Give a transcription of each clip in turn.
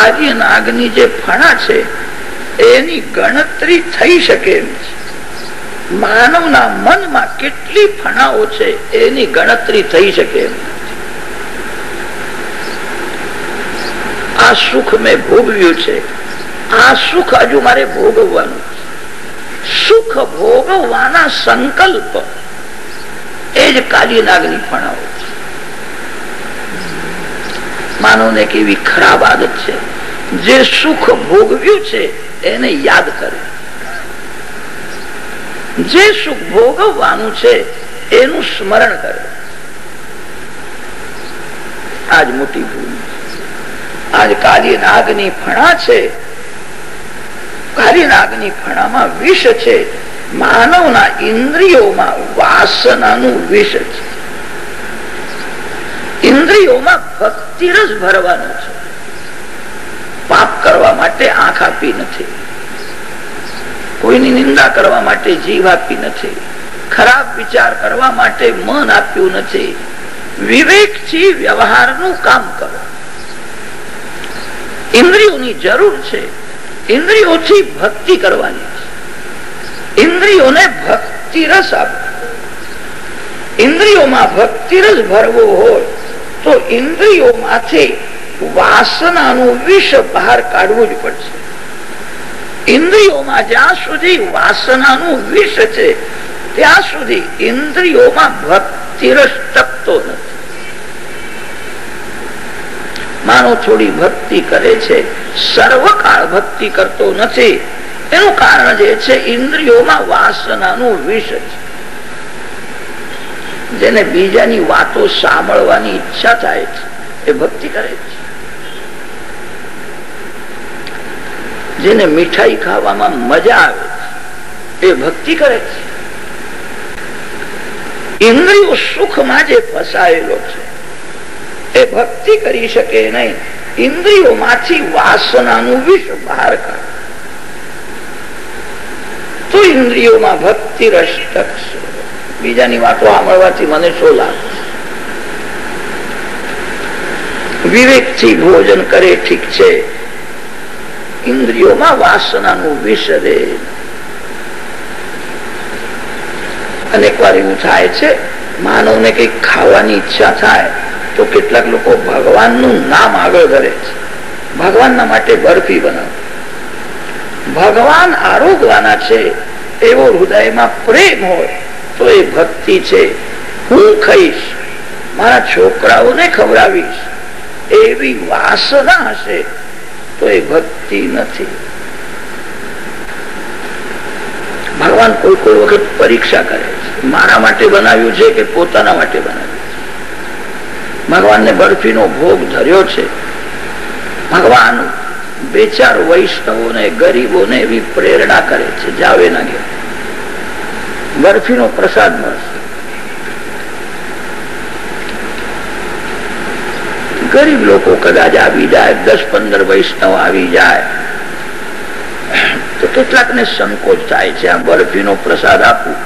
કાલી નાગની જે ફણા છે એની ગણતરી થઈ શકે એમ છે. માનવના મનમાં કેટલી ફણાઓ છે એની ગણતરી થઈ શકે એમ. આ સુખ મેં ભોગવ્યું છે, આ સુખ હજુ મારે ભોગવવાનું. સુખ ભોગવવાના સંકલ્પ એ જ કાલી નાગની ફણાઓ છે. માનવને કેવી ખરાબ આદત છે, જે સુખ ભોગવ્યું છે એને યાદ કરે, જે સુખ ભોગવવાનું છે એનું સ્મરણ કરે. આજ મોટી ભૂલ. આજ કાલી નાગની ફણા છે, કાલી નાગની ફણામાં વિષ છે. માનવના ઇન્દ્રિયોમાં વાસનાનું વિષ છે. ઇન્દ્રિયોમાં ભક્તિ રસ ભરવાનો છે. પાપ કરવા માટે આંખ આપી નથી, કોઈની નિંદા કરવા માટે જીવ આપી નથી, ખરાબ વિચાર કરવા માટે મન આપ્યું નથી. વિવેકથી વ્યવહારનું કામ કરો. ઇન્દ્રિયોની જરૂર છે, ઇન્દ્રિયોથી ભક્તિ કરવાની છે. ઇન્દ્રિયોને ભક્તિ રસ આપો. ઇન્દ્રિયોમાં ભક્તિ રસ ભરવો હોય તો ઇન્દ્રિયોમાંથી વાસનાનું વિષ બહાર કાઢવું જ પડશે. ઇન્દ્રિયોમાં જ્યાં સુધી વાસનાનું વિષ છે ત્યાં સુધી ઇન્દ્રિયોમાં ભક્તિ રસ ટકતો નથી. માનો થોડી ભક્તિ કરે છે, સર્વકાળ ભક્તિ કરતો નથી. એનું કારણ જે છે ઇન્દ્રિયોમાં વાસનાનું વિષ છે. જેને બીજાની વાતો સાંભળવાની ઈચ્છા થાય છે એ ભક્તિ કરે છે. જેને મીઠાઈ ખાવામાં મજા આવે છે એ ભક્તિ કરે છે. ઇન્દ્રિયો સુખમાં જે ફસાયેલો છે એ ભક્તિ કરી શકે નહીં. ઇન્દ્રિયોમાંથી વાસનાનું વિષ બહાર કાઢે તો ઇન્દ્રિયોમાં ભક્તિ રસ ટકશે. બીજાની વાતો સાંભળવાથી મને શું લાગે? વિવેકથી ભોજન કરે ઠીક છે, ઇન્દ્રિયોમાં વાસનાનું વિષ રહે. અનેક વાર એવું થાય છે, માનવને કઈક ખાવાની ઈચ્છા થાય તો કેટલાક લોકો ભગવાનનું નામ આગળ ધરે છે. ભગવાનના માટે બરફી બનાવે. ભગવાન આરોગવાના છે એવો હૃદયમાં પ્રેમ હોય તો એ ભક્તિ છે. હું ખાઈશ, મારા છોકરાઓને ખવડાવીશ એવી વાસના હશે તો એ ભક્તિ નથી. ભગવાન કોઈ કોઈ વખત પરીક્ષા કરે છે, મારા માટે બનાવ્યું છે કે પોતાના માટે બનાવ્યું છે. ભગવાનને બરફીનો ભોગ ધર્યો છે. ભગવાન બે ચાર વૈષ્ણવોને ગરીબોને એવી પ્રેરણા કરે છે, જાવે ના ગયા બરફીનો પ્રસાદ મળશે. ગરીબ લોકો કદાચ આવી જાય, 10-15 વૈષ્ણવ આવી જાય તો કેટલાકને સંકોચ થાય છે, આ બરફીનો પ્રસાદ આપું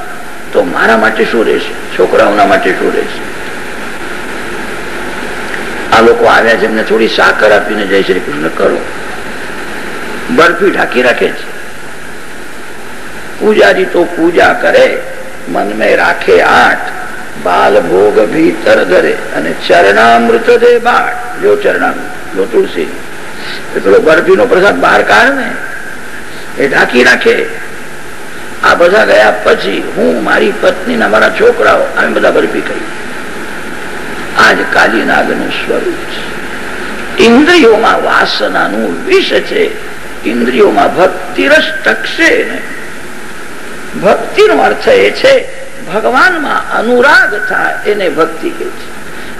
તો મારા માટે શું રહેશે, છોકરાઓના માટે શું રહેશે. આ લોકો આવ્યા છે, એમને થોડી સાકર આપીને જય શ્રી કૃષ્ણ કરો. બરફી ઢાંકી રાખે છે. પૂજારી તો પૂજા કરે, મન મેં રાખે આઠ, બાલ ભોગ ભીતર ધરે અને ચરણામૃત દે બાળ. જો ચરણામૃત, જો તુલસી, પેલો બરફીનો પ્રસાદ બહાર કાઢ ને એ ઢાંકી રાખે. આ બધા ગયા પછી હું, મારી પત્ની ના મારા છોકરાઓ અમે બધા બરફી ખાઈ. આજ કાલી નાગનું સ્વરૂપ છે. ઇન્દ્રિયોમાં વાસનાનું વિષ છે. ઇન્દ્રિયોમાં ભક્તિ રસ ટકશે ને. ભક્તિનો અર્થ એ છે ભગવાનમાં અનુરાગ થાય, એને ભક્તિ કહે છે.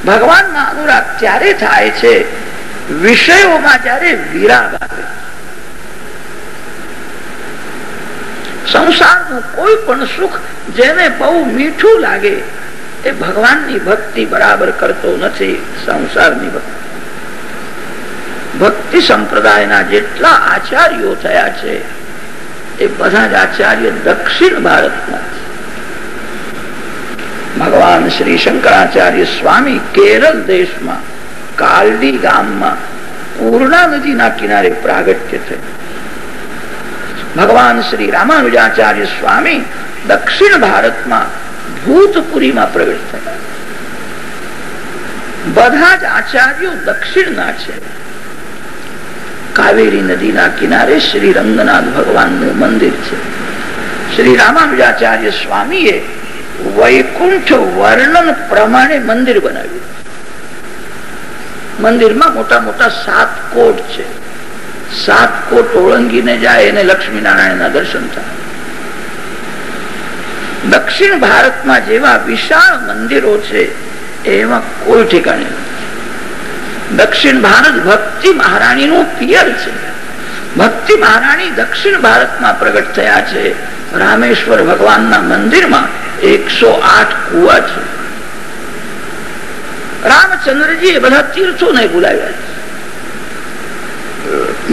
ભગવાનમાં અનુરાગ ત્યારે થાય છે વિષયોમાં જયારે વિરાગ આવે. સંસારનું કોઈ પણ સુખ જેને બહુ મીઠું લાગે એ ભગવાનની ભક્તિ બરાબર કરતો નથી. સંસારની ભક્તિ. ભક્તિ સંપ્રદાયના જેટલા આચાર્યો થયા છે એ બધા જ આચાર્ય દક્ષિણ ભારતના. ભગવાન શ્રી શંકરાચાર્ય સ્વામી કેરળ દેશમાં કાલડી ગામમાં પૂર્ણા નદીના કિનારે પ્રાગટ્ય થયું. ભગવાન શ્રી રામાનુજાચાર્ય સ્વામી દક્ષિણ ભારતમાં ભૂતપુરીમાં પ્રગટ થયા. બધા જ આચાર્યો દક્ષિણના છે. કાવેરી નદીના કિનારે શ્રી રંગનાથ ભગવાનનું મંદિર છે. શ્રી રામાનુજાચાર્ય સ્વામીએ વૈકુંઠ વર્ણન પ્રમાણે મંદિર બનાવ્યું. મંદિરમાં મોટા મોટા 7 કોટ છે. 7 કોટ ઓળંગીને જાય એને લક્ષ્મીનારાયણના દર્શન થાય. દક્ષિણ ભારતમાં જેવા વિશાળ મંદિરો છે એમાં કોઈ ઠેકાણે નથી. દક્ષિણ ભારત ભક્તિ મહારાણીનું પિયર છે. ભક્તિ મહારાણી દક્ષિણ ભારતમાં પ્રગટ થયા છે. રામેશ્વર ભગવાનના મંદિરમાં 108 કુવા છે. રામચંદ્રજી એ બધા તીર્થોને બોલાવ્યા છે.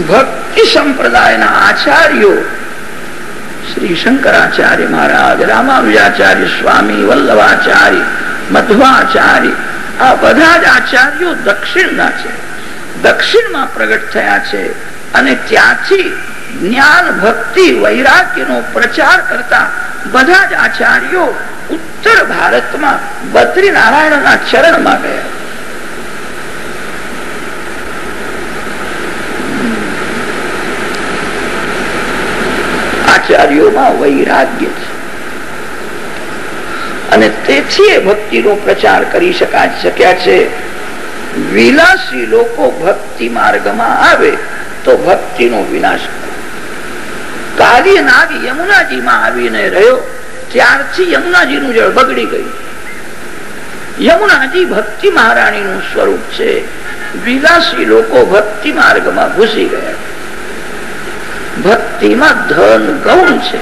ભક્તિ સંપ્રદાયના આચાર્યો શ્રી શંકરાચાર્ય મહારાજ, રામાનુજાચાર્ય સ્વામી, વલ્લભાચાર્ય, મધ્વાચાર્ય, આ બધા જ આચાર્યો દક્ષિણના છે. દક્ષિણમાં પ્રગટ થયા છે અને ત્યાંથી જ્ઞાન, ભક્તિ, વૈરાગ્યનો પ્રચાર કરતા બધા જ આચાર્યો ઉત્તર ભારતમાં બદ્રીનારાયણના ચરણમાં ગયા. આચાર્યોમાં વૈરાગ્ય છે અને તેથી એ ભક્તિનો પ્રચાર કરી શક્યા છે. વિલાસી લોકો ભક્તિ માર્ગમાં આવે તો ભક્તિનો વિનાશ કરે. કાલિયનાગ યમુનાજીમાં આવીને રહ્યો ત્યારથી યમુનાજીનું જળ બગડી ગયું. યમુનાજી ભક્તિ મહારાણીનું સ્વરૂપ છે. વિલાસી લોકો ભક્તિ માર્ગમાં ઘૂસી ગયા. ભક્તિમાં ધન ગૌણ છે.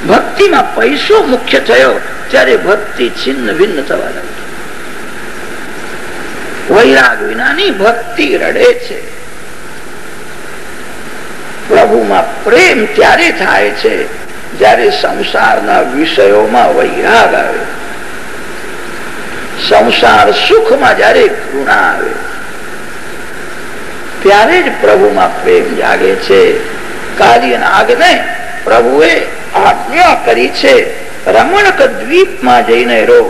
ભક્તિમાં પૈસો મુખ્ય થયો ત્યારે ભક્તિ છિન્ન ભિન્ન થવા લાગી. વૈરાગ વિનાની ભક્તિ રડે છે. પ્રભુમાં પ્રેમ ત્યારે થાય છે જ્યારે સંસારના વિષયોમાં વૈરાગ આવે, સંસાર સુખમાં જ્યારે ઘૃણા આવે ત્યારે જ પ્રભુમાં પ્રેમ જાગે છે. કાલિયનાગને પ્રભુએ આજ્ઞા કરી છે રમણક દ્વીપમાં જઈને રહો.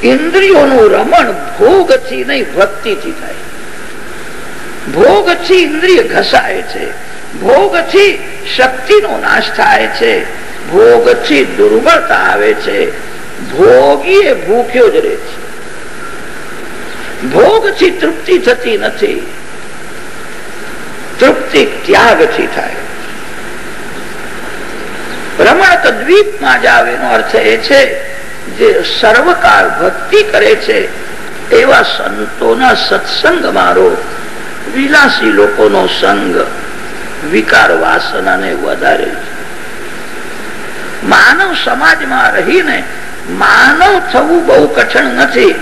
ઇન્દ્રિયોનું રમણ ભોગથી નહીં ભક્તિથી થાય. ભોગથી ઇન્દ્રિય ઘસાય છે, ભોગથી શક્તિનો નાશ થાય છે, ભોગથી દુર્બળતા આવે છે. ભોગી એ ભૂખ્યો જ રહે છે. ભોગથી તૃપ્તિ થતી નથી. તૃપ્તિ ત્યાગથી થાય. રમણક દ્વીપમાં જાવ એનો અર્થ એ છે જે સર્વકાળ ભક્તિ કરે છે એવા સંતોના સત્સંગમાં રહો. વિલાસી લોકોનો સંગ વિકાર વાસનાને વધારે છે. માનવ સમાજમાં રહીને માનવ થવું બહુ કઠણ નથી.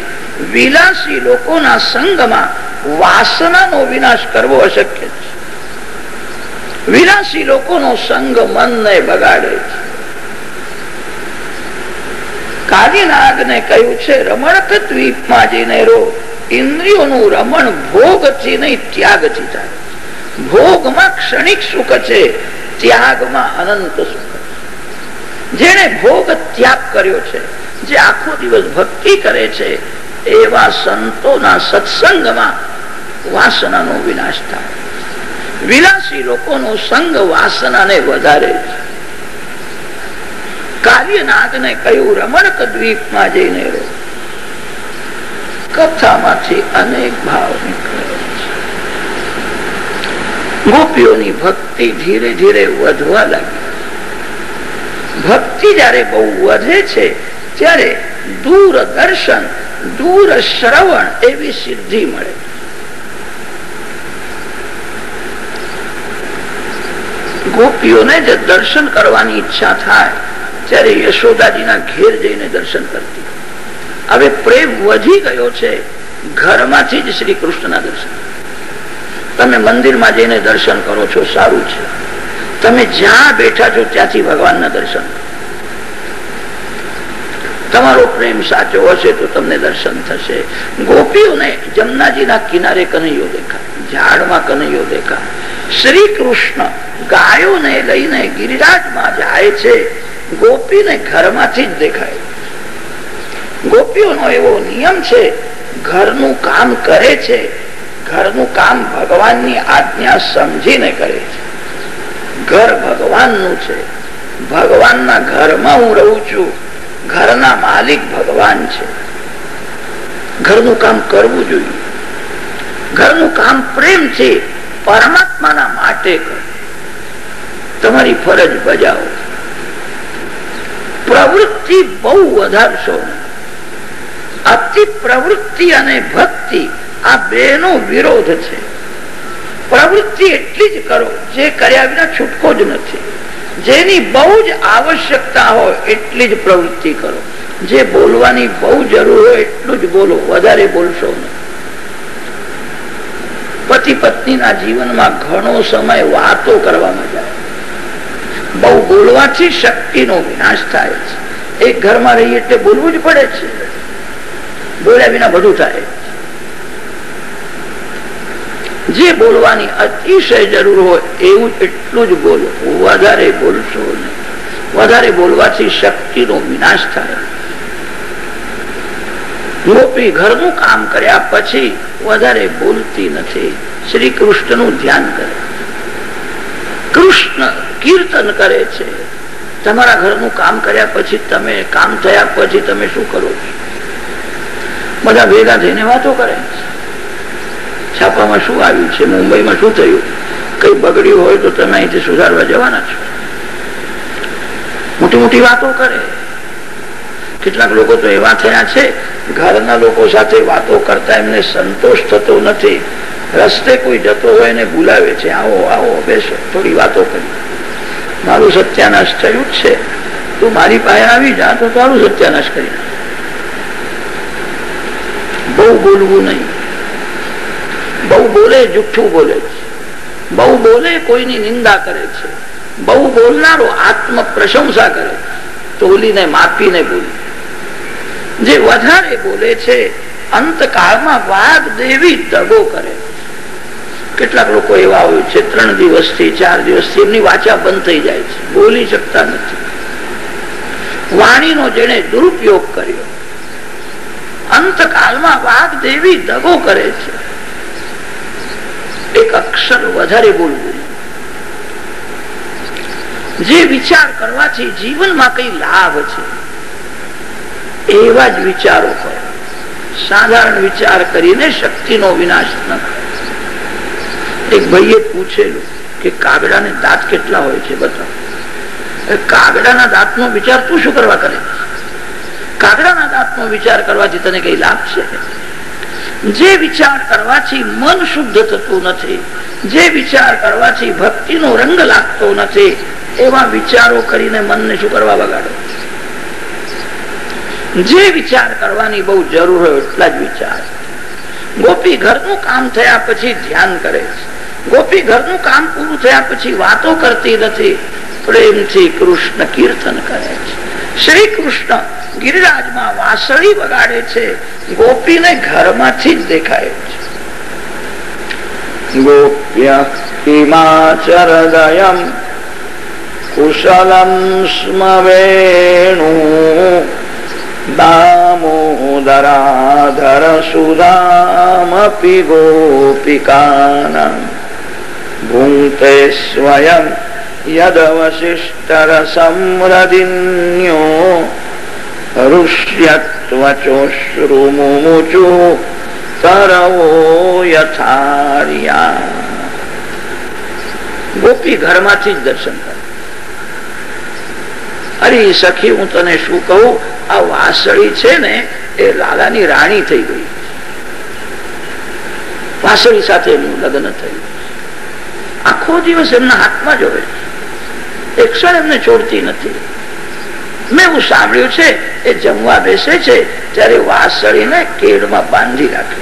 વિલાસી લોકોના સંગમાં વાસનાનો વિનાશ કરવો અશક્ય છે. વિલાસી લોકોનો સંગ મનને બગાડે છે. કાલિયનાગને કહ્યું છે રમણક દ્વીપમાં જઈને રહો. ઇન્દ્રિયોનું રમણ ભોગથી નહીં ત્યાગથી થાય. ભોગમાં ક્ષણિક સુખ છે, ત્યાગમાં અનંત સુખ છે. જેને ભોગ ત્યાગ કર્યો છે, જે આખો દિવસ ભક્તિ કરે છે એવા સંતોના સત્સંગમાં વાસનાનો વિનાશ થાય. વિલાસી લોકોનો સંગ વાસનાને વધારે છે. કાલિયનાગને કહ્યું રમણક દ્વીપમાં જઈને રહો. કથામાંથી અનેક ભાવ નીકળે છે. ગોપીઓની ભક્તિ ધીરે ધીરે વધવા લાગી. ભક્તિ જયારે બહુ વધે છે ત્યારે દૂરદર્શન, દૂર શ્રવણ એવી સિદ્ધિ મળે. ગોપીઓને જે દર્શન કરવાની ઈચ્છા થાય ત્યારે યશોદાજીના ઘેર જઈને દર્શન કરતી. હવે પ્રેમ વધી ગયો છે, ઘરમાંથી જ શ્રી કૃષ્ણના દર્શન. તમે મંદિરમાં જઈને દર્શન કરો છો સારું છે, તમે જ્યાં બેઠા છો ત્યાંથી ભગવાનના દર્શન કરો. તમારો પ્રેમ સાચો હશે તો તમને દર્શન થશે. ગોપીઓને જમનાજીના કિનારે કનૈયો દેખાય. ઝાડમાં કનૈયો દેખાય. શ્રી કૃષ્ણ ગાયોને લઈને ગિરિરાજમાં જાય છે. ગોપીને ઘરમાંથી જ દેખાય. ગોપીઓનો એવો નિયમ છે, ઘરનું કામ કરે છે, ઘરનું કામ ભગવાનની આજ્ઞા સમજીને કરે છે. ઘર ભગવાનનું છે. ભગવાનના ઘરમાં હું રહું છું. ઘરના માલિક ભગવાન છે. ઘરનું કામ કરવું જોઈએ. ઘરનું કામ પ્રેમથી પરમાત્માના માટે કરો. તમારી ફરજ બજાવો. પ્રવૃત્તિ બહુ વધારશો. અતિ પ્રવૃત્તિ અને ભક્તિ આ બેનો વિરોધ છે. પ્રવૃત્તિ એટલી જ કરો જે કર્યા વિના છૂટકો જ નથી. જેની બહુ જ આવશ્યકતા હોય એટલી જ પ્રવૃત્તિ કરો. જે બોલવાની બહુ જરૂર હોય એટલું જ બોલો, વધારે બોલશો નહીં. પતિ પત્નીના જીવનમાં ઘણો સમય વાતો કરવામાં જાય. બહુ બોલવાથી શક્તિનો વિનાશ થાય છે. એક ઘરમાં રહીએ એટલે બોલવું જ પડે છે. બોલ્યા વિના બધું થાય. જે બોલવાની અતિશય જરૂર હોય એવું એટલું જ બોલો, વધારે બોલશો નહીં. વધારે બોલવાથી શક્તિનો વિનાશ થાય. ગોપી ઘરનું કામ કર્યા પછી વધારે બોલતી નથી. શ્રી કૃષ્ણનું ધ્યાન કરે. કૃષ્ણ કીર્તન કરે છે. તમારા ઘરનું કામ કર્યા પછી તમે કામ થયા પછી તમે શું કરો છો? બધા ભેગા થઈને વાતો કરે છે. છાપામાં શું આવ્યું છે, મુંબઈમાં શું થયું, કઈ બગડ્યું હોય તો તમે અહીંથી સુધારવા જવાના છો. મોટી મોટી વાતો કરે. કેટલાક લોકો તો એવા થયા છે, ઘરના લોકો સાથે વાતો કરતા એમને સંતોષ થતો નથી. રસ્તે કોઈ જતો હોય ને બોલાવે છે, આવો આવો બેસો, થોડી વાતો કરી. મારું સત્યાનાશ થયું જ છે, તું મારી પાસે આવી જા તો તારું સત્યાનાશ કરી. બહુ બોલવું નહીં. બહુ બોલે જુઠ્ઠું બોલે છે. બહુ બોલે કોઈની નિંદા કરે છે. બહુ બોલનારો આત્મ પ્રશંસા કરે છે. તોલીને માપીને બોલે. જે વધારે બોલે છે અંતકાળમાં વાઘ દેવી દગો કરે. કેટલાક લોકો એવા હોય છે 3 દિવસથી 4 દિવસથી એમની વાચા બંધ થઈ જાય છે, બોલી શકતા નથી. વાણીનો જેને દુરુપયોગ કર્યો, અંતકાળમાં વાઘ દેવી દગો કરે છે. એક અક્ષર વધારે બોલવું. જે વિચાર કરવાથી જીવનમાં કઈ લાભ છે એવા જ વિચારો કરો. સાધારણ વિચાર કરીને શક્તિનો વિનાશ ન કરો. એક ભાઈએ પૂછેલું કે કાગડાને દાંત કેટલા હોય છે બતાવો. કાગડાના દાંતનો વિચાર તું શું કરવા કરે? કાગડાના દાંતનો વિચાર કરવાથી તને કઈ લાભ છે? જે વિચાર કરવાથી મન શુદ્ધ થતું નથી, જે વિચાર કરવાથી ભક્તિનો રંગ લાગતો નથી, એવા વિચારો કરીને મનને શું કરવા બગાડો? જે વિચાર કરવાની બહુ જરૂર હોય એટલા જ વિચાર. ગોપી ઘરનું કામ થયા પછી ધ્યાન કરે છે. ગોપી ઘરનું કામ પૂરું થયા પછી વાતો કરતી નથી, પ્રેમથી કૃષ્ણ કીર્તન કરે છે. શ્રી કૃષ્ણ ગિરિરાજમાં વાંસળી વગાડે છે. ગોપીને ઘરમાંથી જ દેખાય છે. ગોપ્ય હિમાચરદયમ કુશલમ સ્મવેણુ દામોદરાધર સુદામપી ગોપિકાનાં ભુંક્તે સ્વયં યદવશિષ્ટરસમ્રદિન્યો ઋષ્યત્વચોશ્રુમુમુચુ તરવો યથાર્યા. ગોપી ઘરમાંથી જ દર્શન કરે. અરે સખી, હું તને શું કહું, આ વાસળી છે ને એ લાલાની રાણી થઈ ગઈ. વાસળી સાથે એમનું લગ્ન થયું. આખો દિવસ એમના હાથમાં જ હોય, એક ક્ષણ એમને છોડતી નથી. મેં એવું સાંભળ્યું છે એ જમવા બેસે છે ત્યારે વાસળીને કેડમાં બાંધી રાખે,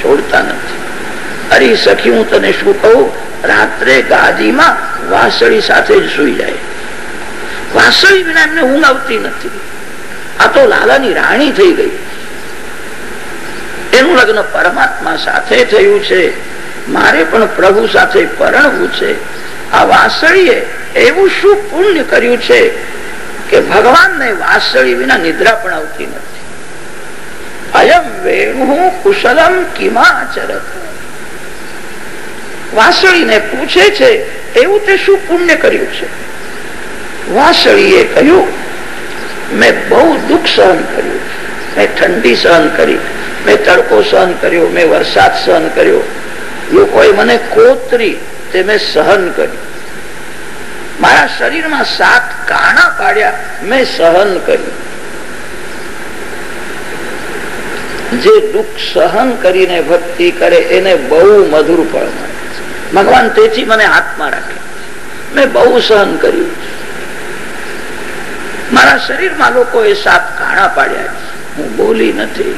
છોડતા નથી. અરે સખી, હું તને શું કહું, રાત્રે ગાદીમાં વાસળી સાથે જ સુઈ જાય. વાસળી વિના એમને ઊંઘ આવતી નથી. આ તો લાલાની રાણી થઈ ગઈ. એનું લગ્ન પરમાત્મા સાથે થયું છે. મારે પણ પ્રભુ સાથે પરણવું છે. આ વાસળીએ એવું શું પુણ્ય કર્યું છે કે ભગવાનને વાસળી વિના નિદ્રા પણ આવતી નથી. અયમ વેણુ કુશલમ કિમાચરત. વાસળીને પૂછે છે એવું તે શું પુણ્ય કર્યું છે? વાસળીએ કહ્યું, મેં બહુ દુઃખ સહન કર્યું, મેં ઠંડી સહન કરી, મેં તડકો સહન કર્યો, મેં વરસાદ સહન કર્યો, લોકોએ મને કોતરી તે મેં સહન કર્યું, મારા શરીરમાં 7 કાણા પાડ્યા મેં સહન કર્યું. જે દુઃખ સહન કરીને ભક્તિ કરે એને બહુ મધુર ફળ મળે. ભગવાન તેથી મને હાથમાં રાખે, મેં બહુ સહન કર્યું. મારા શરીરમાં લોકોએ 7 કાણા પાડ્યા, હું બોલી નથી.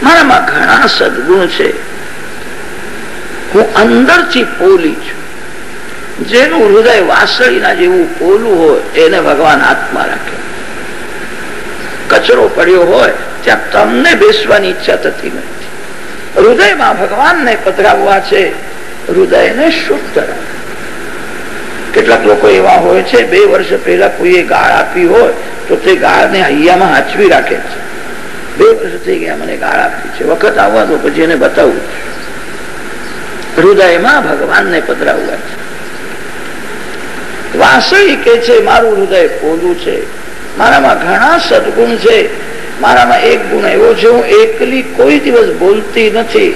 મારામાં ઘણા સદગુણ છે, હું અંદરથી પોલી છું. જેનું હૃદય વાસળીના જેવું પોલું હોય એને ભગવાન હાથમાં રાખે. કચરો પડ્યો હોય ત્યાં તમને બેસવાની ઈચ્છા થતી નથી. હૃદયમાં ભગવાનને પધરાવવા છે, હૃદયને શુદ્ધ રાખે. કેટલાક લોકો એવા હોય છે, 2 વર્ષ પહેલા કોઈએ ગાળ આપી હોય તો તે ગાળને હૈયામાં હાચવી રાખે છે. 2 વર્ષ થઈ ગયા મને ગાળ આપી છે, વખત આવવા દો પછી એને બતાવું. હૃદયમાં ભગવાનને પધરાવવા છે. વાસળી કે છે મારું હૃદય પોલું છે, મારામાં ઘણા સદગુણ છે, મારામાં એક ગુણ એવો છે, હું એકલી કોઈ દિવસ બોલતી નથી.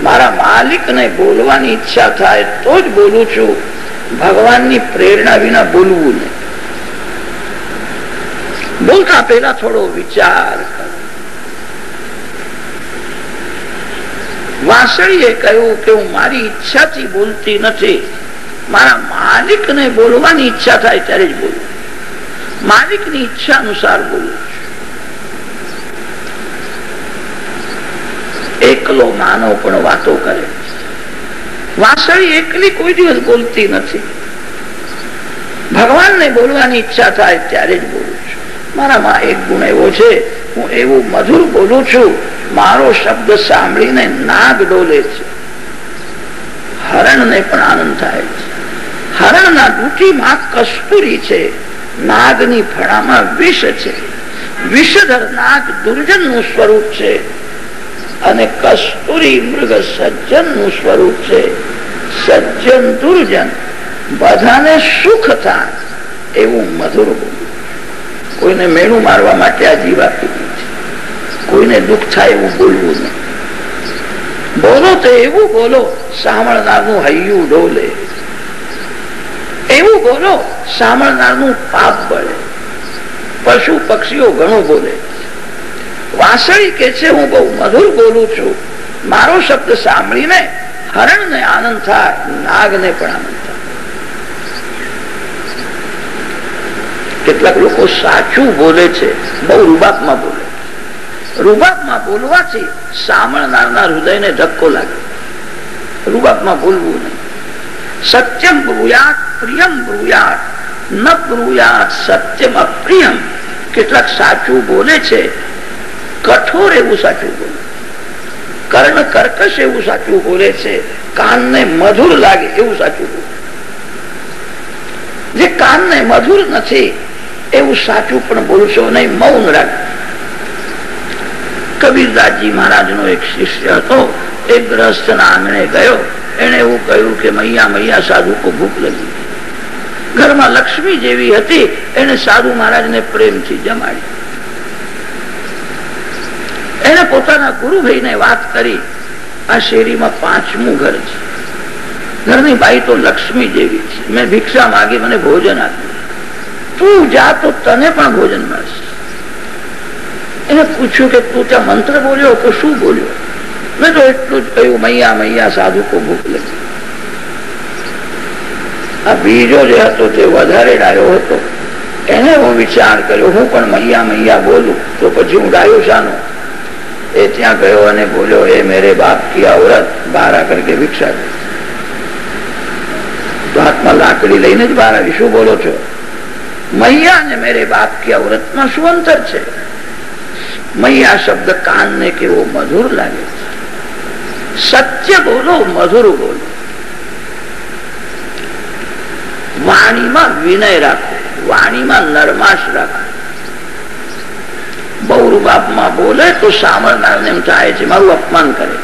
મારા માલિકને બોલવાની ઈચ્છા થાય તો જ બોલું છું, ભગવાનની પ્રેરણા વિના બોલવું નહીં. બોલતા પહેલા થોડો વિચાર કરો. વાસળીએ કહ્યું કે હું મારી ઈચ્છાથી બોલતી નથી, મારા માલિકને બોલવાની ઈચ્છા થાય ત્યારે જ બોલું, માલિકની ઈચ્છા અનુસાર બોલું. એકલો માનવ પણ વાતો કરે. વાસળી એકલી કોઈ દિવસ બોલતી નથી, ભગવાનને બોલવાની ઈચ્છા થાય ત્યારે જ બોલું છું. મારામાં એક ગુણ એવો છે, હું એવું મધુર બોલું છું, મારો શબ્દ સાંભળીને નાગ ડોલે છે, હરણને પણ આનંદ થાય છે. હરણના દૂધીમાં કસ્તુરી છે, નાગની ફણામાં વિષ છે. વિષધર નાગ દુર્જન નું સ્વરૂપ છે અને કસ્તુરી મૃગ સજ્જન નું સ્વરૂપ છે. સજ્જન દુર્જન બધાને સુખ થાય એવું મધુર બોલવું. કોઈને મેણું મારવા માટે આ જીવ આપી દીધી, કોઈને દુઃખ થાય એવું બોલવું નહીં. બોલો તો એવું બોલો સાંભળનારનું હૈયું ડોલે, એવું બોલો સાંભળનારનું પાપ બળે. પશુ પક્ષીઓ ઘણું બોલે. વાસળી કે છે હું બહુ મધુર બોલું છું, મારો શબ્દ સાંભળીને હરણને આનંદ થાય, નાગને પણ આનંદ થાય. કેટલાક લોકો સાચું બોલે છે, બહુ રૂબાબમાં બોલે. રૂબાબમાં બોલવાથી સાંભળનારના હૃદયને ધક્કો લાગે. રૂબાબમાં બોલવું નહીં. સત્યમ બ્રુયાત પ્રિયમ બ્રુયાત ન બ્રુયાત સત્યમ અપ્રિયમ. કેટલાક સાચું બોલે છે, કઠોર એવું સાચું બોલે, કર્ણ કર્કશ એવું સાચું બોલે છે, કાનને મધુર લાગે એવું સાચું બોલે. જે કાનને મધુર નથી એવું સાચું પણ બોલશો નહીં, મૌન રાખ. કબીરદાસજી મહારાજનો એક શિષ્ય હતો, એક ગ્રસ્તના આંગણે ગયો, એને એવું કહ્યું કે મૈયા મૈયા સાધુ કો ભૂખ લગી. ઘરમાં લક્ષ્મી જેવી હતી, એને સાધુ મહારાજને પ્રેમથી જમાડી. એને પોતાના ગુરુભાઈને વાત કરી, આ શેરીમાં 5મું ઘર છે, ઘરની બાઈ તો લક્ષ્મી જેવી છે, મેં ભિક્ષા માંગી, મને ભોજન આપ્યું, તું જા તો તને પણ ભોજન મળશે. એને પૂછ્યું કે તું ત્યાં મંત્ર બોલ્યો તો શું બોલ્યો? મેં તો એટલું જ કહ્યું, મૈયા મૈયા સાધુ કો ભૂખ લગી. આ બીજો જે હતો તે વધારે ડાયો હતો, એને હું વિચાર કર્યો, હું પણ મૈયા મૈયા બોલું તો પછી હું ડાયો શાનો? એ ત્યાં ગયો અને બોલ્યો, એ મેરે બાપ કી औरत બહાર આકર કે ભિક્ષા દે. તો હાથમાં લાકડી લઈને જ બહાર આવી. શું બોલો છો? મૈયા ને મેરે બાપ કી औरत માં શું અંતર છે? મૈયા શબ્દ કાનને કેવો મધુર લાગે છે, સત્ય બોલો, મધુર બોલો, વાણીમાં વિનય રાખો, વાણીમાં નરમાશ રાખો. બહુ રૂબાબમાં બોલે તો સાંભળનારને એમ થાય છે મારું અપમાન કરે.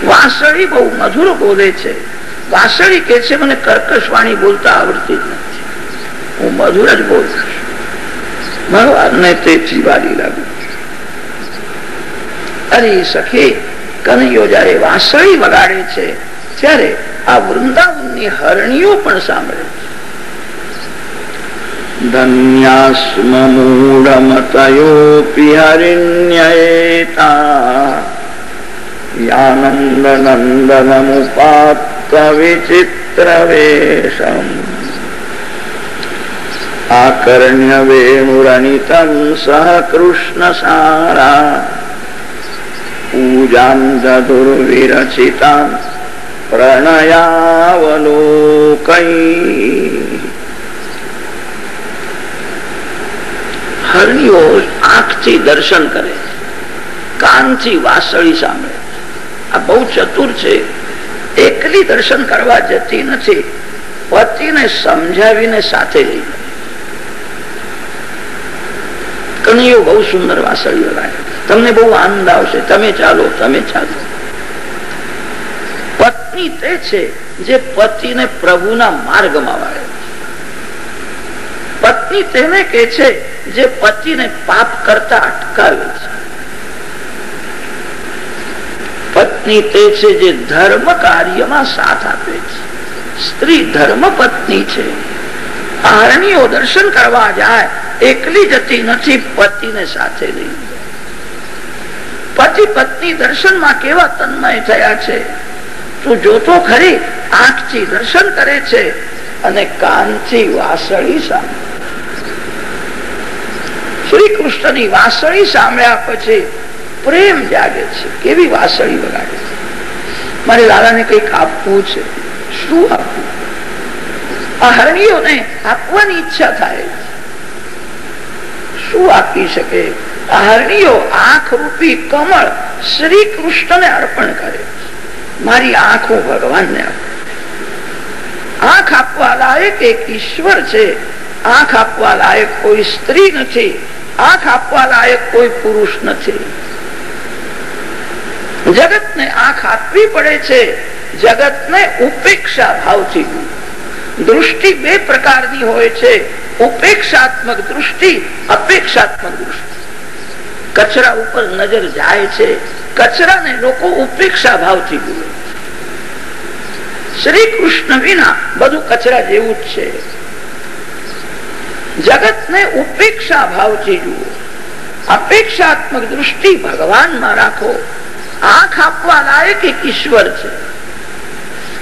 વાસળી બહુ મધુર બોલે છે. વાસળી કે છે મને કર્કશ વાણી બોલતા આવડતી જ નથી, હું મધુર જ બોલું છું, ભગવાનને તેથી વાલી લાગુ. અરે સખી, કનૈયો જયારે વાસળી વગાડે છે ત્યારે આ વૃંદાવનની હરણીઓ પણ સાંભળે છે. ધન્યાસ્મ મૂઢમતયોપી હરિણ્યયેતા યાનંદ નંદનમુપાત્ત વિચિત્ર વેશમ આકર્ણ્ય વેણુરનિતમ સહ કૃષ્ણ સારા પૂજાં દુર્વિરચિતાં પ્રણયાવલોકૈ. હરણીઓ આંખથી દર્શન કરે, કાનથી વાસળી સાંભળે. આ બહુ ચતુર છે. એકલી દર્શન કરવા જતી નથી, પતિને સમજાવીને સાથે લઈ જાય. કનૈયો બહુ સુંદર વાસળી વગાડે, તમને બહુ આનંદ આવશે, તમે ચાલો, તમે ચાલો. પત્ની તે છે જે પતિને પ્રભુના માર્ગમાં વાળે. પત્ની તેને કે છે જે પતિને પાપ કરતા અટકાવે છે. પત્ની તે છે જે ધર્મ કાર્યમાં સાથ આપે છે. સ્ત્રી ધર્મ પત્ની છે. હરણીઓ દર્શન કરવા જાય, એકલી જતી નથી, પતિને સાથે લઈ જાય. પતિ પત્ની દર્શનમાં કેવા તન્મય થયા છે તું જોતો ખરી. આંખથી દર્શન કરે છે અને કાનથી વાસળી સાંભળે. શ્રી કૃષ્ણની વાસળી સાંભળ્યા પછી પ્રેમ જાગે છે. કેવી વાસળી વગાડે છે. મારે લાલાને કંઈક આપવું છે, શું આપવું? આ હરણીઓને આપવાની ઈચ્છા થાય. શું આપી શકે? આ હરણીઓ આંખ રૂપી કમળ શ્રી કૃષ્ણને અર્પણ કરે. મારી આંખ હું ભગવાનને આપું. આંખ આપવા લાયક એક ઈશ્વર છે. આંખ આપવા લાયક કોઈ સ્ત્રી નથી. આંખ આપવા લાયક કોઈ પુરુષ નથી. જગતને આંખ આપવી પડે છે. જગતને ઉપેક્ષા ભાવથી. દૃષ્ટિ બે પ્રકારની હોય છે, ઉપેક્ષાત્મક દૃષ્ટિ, અપેક્ષાત્મક દૃષ્ટિ. કચરા ઉપર નજર જાય છે, કચરાને લોકો ઉપેક્ષા ભાવથી જુએ. શ્રી કૃષ્ણ વિના બધું કચરા જેવું જ છે. જગતને ઉપેક્ષા ભાવથી જુઓ. અપેક્ષાત્મક દૃષ્ટિ ભગવાનમાં રાખો. આંખ આપવા લાયક એક ઈશ્વર છે.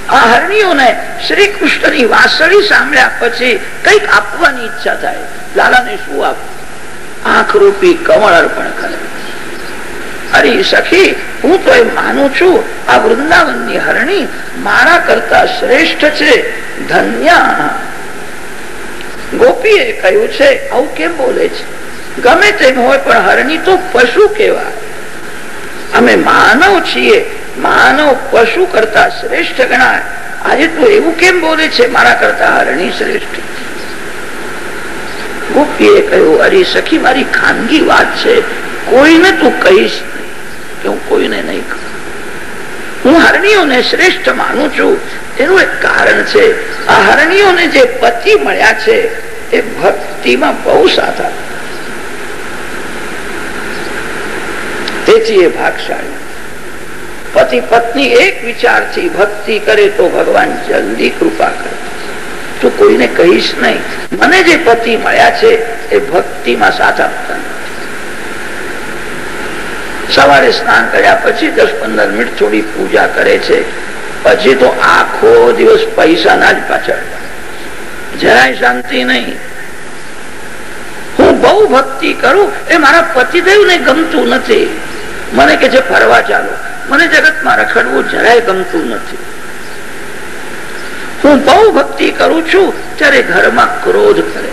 આ હરણીઓને શ્રી કૃષ્ણની વાસળી સાંભળ્યા પછી કઈક આપવાની ઈચ્છા થાય. લાલાને શું આપવું? આંખ રૂપી કમળ અર્પણ કરે. અરે સખી, હું તો એમ માનું છું આ વૃંદાવનની હરણી મારા કરતા શ્રેષ્ઠ છે. ધન્ય. ગોપીએ કહ્યું છે આવું કેમ બોલે છે? ગમે તેમ હોય પણ હરણી તો પશુ કહેવાય. અમે માનવ છીએ, માનવ પશુ કરતા શ્રેષ્ઠ ગણાય. આજે તું એવું કેમ બોલે છે મારા કરતા હરણી શ્રેષ્ઠ? ગોપીએ કહ્યું અરે સખી, મારી ખાનગી વાત છે, કોઈને તું કહીશ નહીં, કે હું કોઈને નહીં કહું. હું હરણીઓને શ્રેષ્ઠ માનું છું. એનું એક કારણ છે, આ હરણીઓને જે પતિ મળ્યા છે એ ભક્તિમાં બહુ સાધા, તેથી એ ભાગશાળી. પતિ પત્ની એક વિચારથી ભક્તિ કરે તો ભગવાન જલ્દી કૃપા કરે. તું કોઈને કહીશ નહીં. મને જે પતિ મળ્યા છે એ ભક્તિમાં સાથ આપતા. સવારે સ્નાન કર્યા પછી 10-15 મિનિટ થોડી પૂજા કરે છે. પછી તો આખો દિવસ પૈસાના જ પાછળ, જરાય શાંતિ નહીં. હું બહુ ભક્તિ કરું એ મારા પતિદેવને ગમતું નથી. મને કે છે ફરવા ચાલો. મને જગતમાં રખડવું જરાય ગમતું નથી. હું બહુ ભક્તિ કરું છું ત્યારે ઘરમાં ક્રોધ કરે,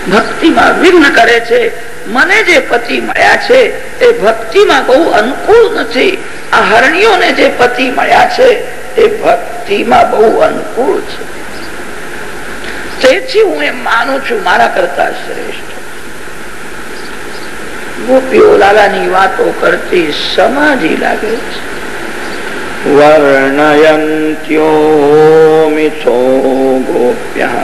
ભક્તિમાં વિઘ્ન કરે છે. મને જે પતિ મળ્યા છે એ ભક્તિમાં બહુ અનુકૂળ નથી. આ હરણીઓને જે પતિ મળ્યા છે એ ભક્તિમાં બહુ અનુકૂળ છે. તેથી હું એમ માનું છું મારા કરતા શ્રેષ્ઠ. ગોપીઓ લાલાની વાતો કરતી સમાધિ લાગે છે. વર્ણયન્ત્યો મિથો ગોપ્યઃ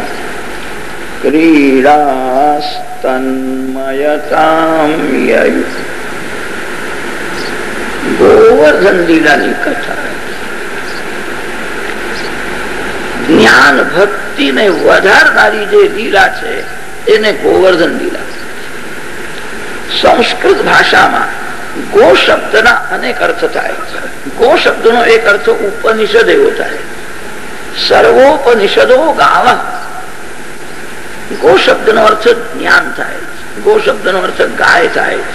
ક્રીડાસ્તન્મયતામ યયુ. ગોવર્ધન લીલાની કથા જ્ઞાન ભક્તિ ને વધારનારી જે લીલા છે એને ગોવર્ધન લીલા. સંસ્કૃત ભાષામાં ગો શબ્દના અનેક અર્થ થાય છે. ગો શબ્દનો એક અર્થ ઉપનિષદ એવો થાય, સર્વોપનિષદો ગાવા. ગો શબ્દનો અર્થ જ્ઞાન થાય છે. ગો શબ્દનો અર્થ ગાય થાય છે.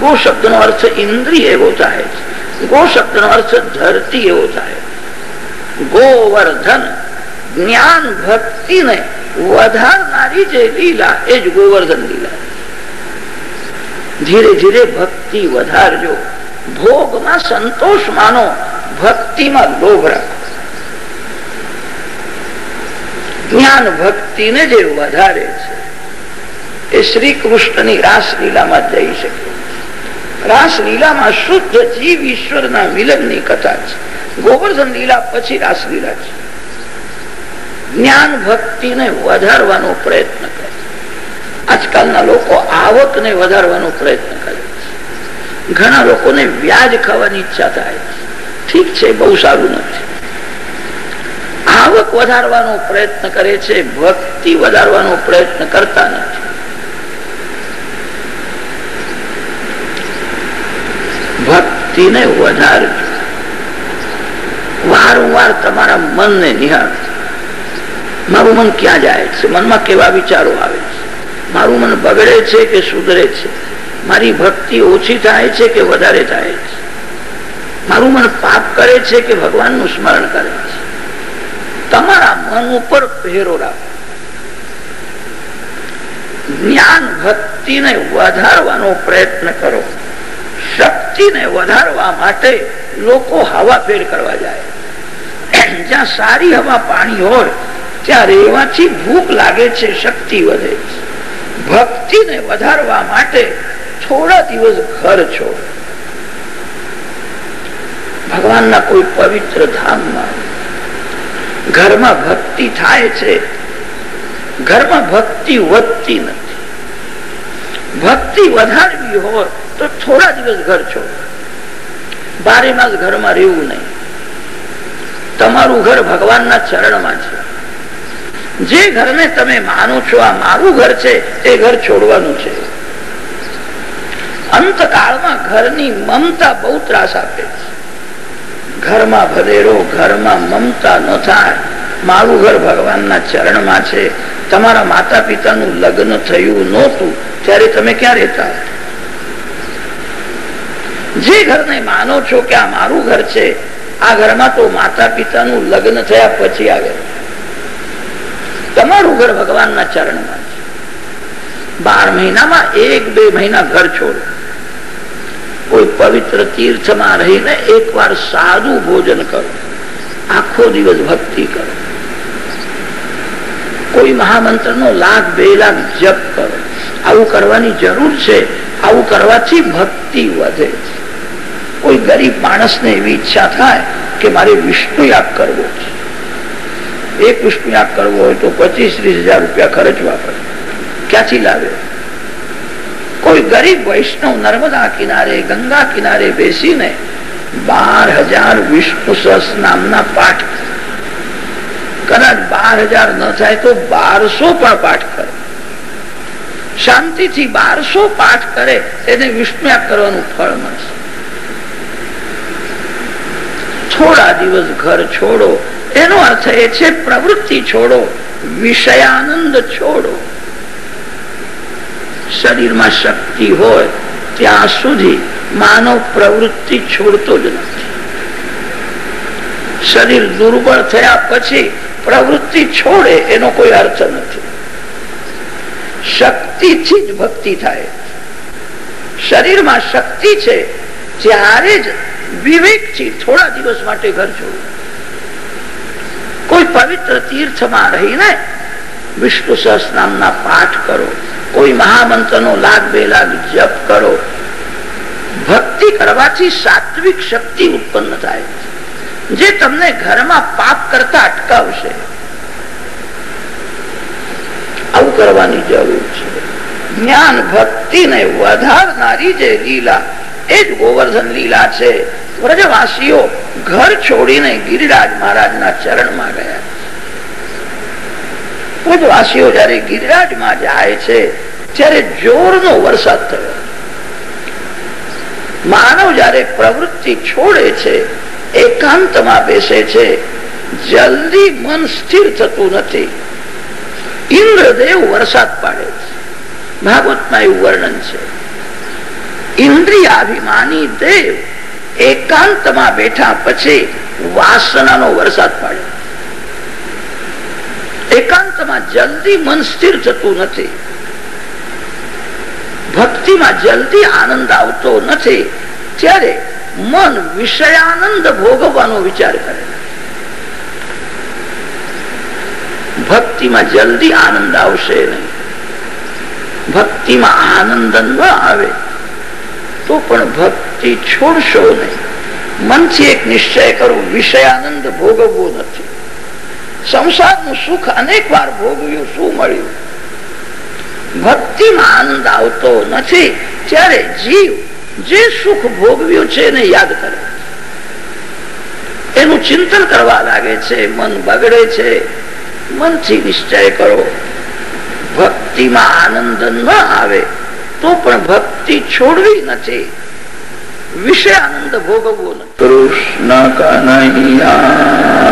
ગો શબ્દનો અર્થ ઇન્દ્રિય એવો થાય છે. ગો શબ્દનો અર્થ ધરતી એવો થાય. ગોવર્ધન જ્ઞાન ભક્તિ ને વધારનારી જે લીલા એ જ ગોવર્ધન લીલા. ધીરે ધીરે ભક્તિ વધારજો. ભોગમાં સંતોષ માનો, ભક્તિમાં લોભ રાખો. જ્ઞાન ભક્તિને જે વધારે છે એ શ્રી કૃષ્ણની રાસલીલામાં જઈ શકે. રાસલીલામાં શુદ્ધ જીવ ઈશ્વરના મિલનની કથા છે. ગોવર્ધન લીલા પછી રાસલીલા છે. જ્ઞાન ભક્તિને વધારવાનો પ્રયત્ન કરે. આજકાલના લોકો આવકને વધારવાનો પ્રયત્ન કરે છે. ઘણા લોકોને વ્યાજ ખાવાની ઈચ્છા થાય. ઠીક છે, બહુ સારું નથી. આવક વધારવાનો પ્રયત્ન કરે છે, ભક્તિ વધારવાનો પ્રયત્ન કરતા નથી. ભક્તિને વધારજો. વારંવાર તમારા મનને નિહાળો. મારું મન ક્યાં જાય છે? મનમાં કેવા વિચારો આવે છે? મારું મન બગડે છે કે સુધરે છે? મારી ભક્તિ ઓછી થાય છે કે વધારે થાય છે? મારું મન પાપ કરે છે કે ભગવાનનું સ્મરણ કરે છે? તમારા મન ઉપર પહેરો રાખો. જ્ઞાન ભક્તિને વધારવાનો પ્રયત્ન કરો. શક્તિને વધારવા માટે લોકો હવા ફેર કરવા જાય. જ્યાં સારી હવા પાણી હોય ત્યાં રહેવાથી ભૂખ લાગે છે, શક્તિ વધે છે. ભક્તિને વધારવા માટે થોડા દિવસ ઘર છોડ. ભગવાનના કોઈ પવિત્ર ધામમાં ઘરમાં ભક્તિ થાય છે. ઘરમાં ભક્તિ વધતી નથી. ભક્તિ વધારવી હોય તો થોડા દિવસ ઘર છોડ. બારે માસ ઘરમાં રહેવું નહીં. તમારું ઘર ભગવાનના ચરણમાં છે. જે ઘરને તમે માનો છો આ મારું ઘર છે એ ઘર છોડવાનું છે. અંતકાળમાં ઘરની મમતા બહુ ત્રાસ આપે છે. ઘરમાં ભરેલો, ઘરમાં મમતા ન થાય. મારું ઘર ભગવાનના ચરણમાં છે. તમારા માતા પિતાનું લગ્ન થયું નહોતું ત્યારે તમે ક્યાં રહેતા? જે ઘરને માનો છો કે આ મારું ઘર છે, આ ઘરમાં તો માતા પિતાનું લગ્ન થયા પછી આવે. તમારું ઘર ભગવાનના ચરણમાં છે. 12 મહિનામાં 1-2 મહિના ઘર છોડો. કોઈ પવિત્ર તીર્થમાં રહીને એકવાર સાદું ભોજન કરો. આખો દિવસ ભક્તિ કરો. કોઈ મહામંત્રનો 1,00,000-2 લાખ જપ કરો. આવું કરવાની જરૂર છે. આવું કરવાથી ભક્તિ વધે છે. કોઈ ગરીબ માણસને એવી ઈચ્છા થાય કે મારે વિષ્ણુ યાગ કરવો છે. એક વિષ્ણુ યાગ કરવો હોય તો 25-30 હજાર રૂપિયા ખર્ચવા પડે. ક્યાંથી લાવે? કોઈ ગરીબ વૈષ્ણવ નર્મદા કિનારે, ગંગા કિનારે બેસીને 12,000 વિષ્ણુ સહસ્રનામના પાઠ, કદાચ 12,000 ન થાય તો 1200 પણ પાઠ કરે. શાંતિથી 1200 પાઠ કરે એને વિષ્ણુ યાગ કરવાનું ફળ મળશે. થોડા દિવસ ઘર છોડો. એનો અર્થ એ છે પ્રવૃત્તિ છોડો, વિષયાનંદ છોડો. શરીરમાં શક્તિ હોય ત્યાં સુધી માનવ પ્રવૃત્તિ છોડતો જ નથી. શરીર દુર્બળ થયા પછી પ્રવૃત્તિ છોડે એનો કોઈ અર્થ નથી. શક્તિથી જ ભક્તિ થાય. શરીરમાં શક્તિ છે ત્યારે જ વિવેકથી થોડા દિવસ માટે ઘર છોડવું. કોઈ પવિત્ર તીર્થમાં રહીને વિષ્ણુ સહસ્રનામના પાઠ કરો, કોઈ મહામંત્રનો લાખ 2 લાખ જપ કરો. ભક્તિ કરવાથી સાત્વિક શક્તિ ઉત્પન્ન થાય જે તમને ઘરમાં પાપ કરતા અટકાવશે. આવું કરવાની જરૂર છે. જ્ઞાન ભક્તિને વધારનારી જે લીલા એ જ ગોવર્ધન લીલા છે. વ્રજવાસીઓ ઘર છોડીને ગિરિરાજ મહારાજના ચરણમાં ગયા. વ્રજવાસીઓ જયારે ગિરિરાજમાં જાય છે ત્યારે જોરનો વરસાદ થયો. માનવ જયારે પ્રવૃત્તિ છોડે છે, એકાંતમાં બેસે છે, જલ્દી મન સ્થિર થતું નથી. ઇન્દ્રદેવ વરસાદ પાડે છે. ભાગવતમાં એવું વર્ણન છે. ઇન્દ્રિયાભિમાની દેવ એકાંતમાં બેઠા પછી વાસનાનો વરસાદ પાડે. એકાંતમાં જલ્દી મન સ્થિર થતું નથી. ભક્તિમાં જલ્દી આનંદ આવતો નથી. ત્યારે મન વિષયાનંદ ભોગવવાનો વિચાર કરે. ભક્તિમાં જલ્દી આનંદ આવશે નહીં. ભક્તિમાં આનંદ ન આવે તો પણ ભક્તિ છોડશો નહીં. મનથી એક નિશ્ચય કરો, વિષયાનંદ ભોગવવો નથી. સંસારનું સુખ અનેક વાર ભોગવ્યું, શું મળ્યું? ભક્તિમાં આનંદ આવતો નથી ત્યારે જીવ જે સુખ ભોગવ્યું છે એને યાદ કરે, એનું ચિંતન કરવા લાગે છે, મન બગડે છે. મનથી નિશ્ચય કરો, ભક્તિમાં આનંદ ન આવે તો પણ ભક્તિ છોડવી નથી, વિષય આનંદ ભોગવવો નથી. કૃષ્ણ કનૈયા